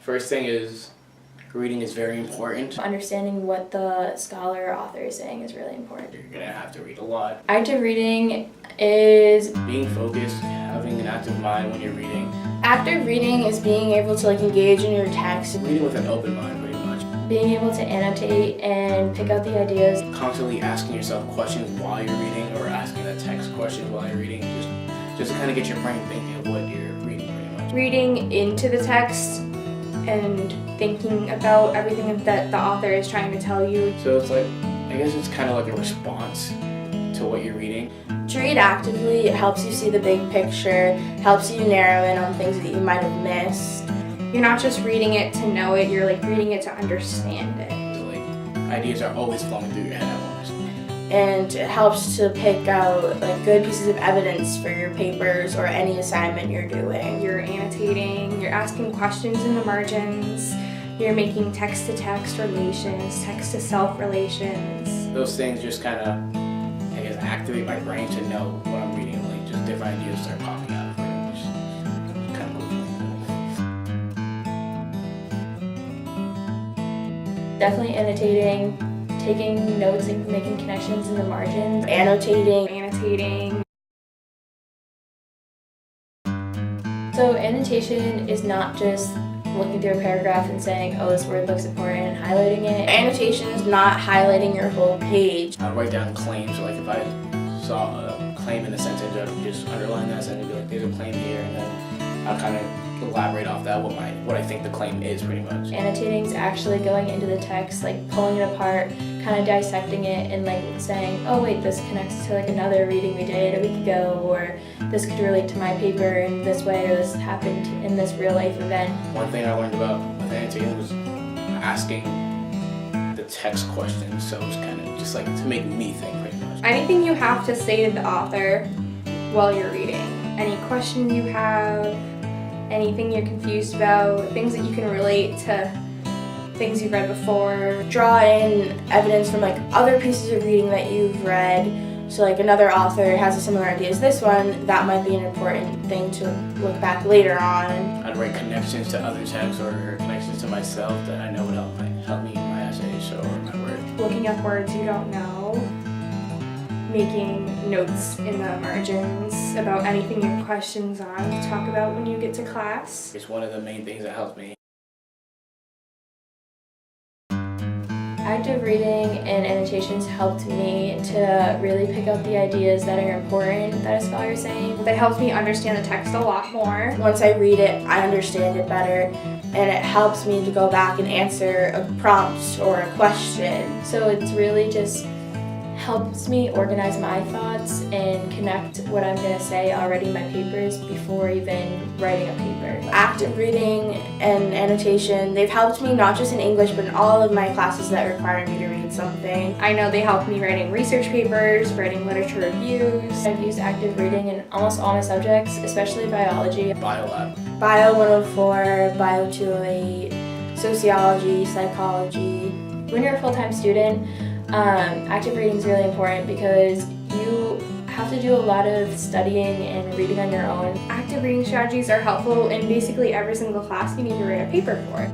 First thing is, reading is very important. Understanding what the scholar or author is saying is really important. You're gonna have to read a lot. Active reading is being focused, having an active mind when you're reading. Active reading is being able to engage in your text. Reading with an open mind, pretty much. Being able to annotate and pick out the ideas. Constantly asking yourself questions while you're reading, or asking the text questions while you're reading. Just to kind of get your brain thinking of what you're reading, pretty much. Reading into the text and thinking about everything that the author is trying to tell you. So it's like, I guess it's kind of like a response to what you're reading. To read actively, it helps you see the big picture, helps you narrow in on things that you might have missed. You're not just reading it to know it, you're reading it to understand it. So ideas are always flowing through your head at once. And it helps to pick out good pieces of evidence for your papers or any assignment you're doing. You're annotating, you're asking questions in the margins, you're making text-to-text relations, text-to-self relations. Those things just kind of, I guess, activate my brain to know what I'm reading. Just different ideas start popping out of it, which is kind of cool. Definitely annotating, taking notes and making connections in the margins, annotating. So annotation is not just looking through a paragraph and saying, oh, this word looks important, and highlighting it. Annotation is not highlighting your whole page. I'd write down claims, so if I saw a claim in a sentence, I'd just underline that sentence and be there's a claim here, and then I'll kind of elaborate off that what I think the claim is, pretty much. Annotating is actually going into the text, pulling it apart, kind of dissecting it, and saying, oh wait, this connects to another reading we did a week ago, or this could relate to my paper in this way, or this happened in this real life event. One thing I learned about with annotating was asking the text questions, so it was kind of just to make me think, pretty much. Anything you have to say to the author while you're reading, any question you have, anything you're confused about, things that you can relate to things you've read before. Draw in evidence from other pieces of reading that you've read. So another author has a similar idea as this one, that might be an important thing to look back later on. I'd write connections to other texts or connections to myself that I know would help me in my essays or my work. Looking up words you don't know. Making notes in the margins about anything you have questions on to talk about when you get to class. It's one of the main things that helps me. Active reading and annotations helped me to really pick out the ideas that are important that a scholar is saying. That helps me understand the text a lot more. Once I read it, I understand it better, and it helps me to go back and answer a prompt or a question. So it's really just helps me organize my thoughts and connect what I'm going to say already in my papers before even writing a paper. Active reading and annotation, they've helped me not just in English but in all of my classes that require me to read something. I know they help me writing research papers, writing literature reviews. I've used active reading in almost all my subjects, especially biology. Biolab. Bio 104, Bio 208, sociology, psychology. When you're a full-time student, active reading is really important because you have to do a lot of studying and reading on your own. Active reading strategies are helpful in basically every single class you need to write a paper for.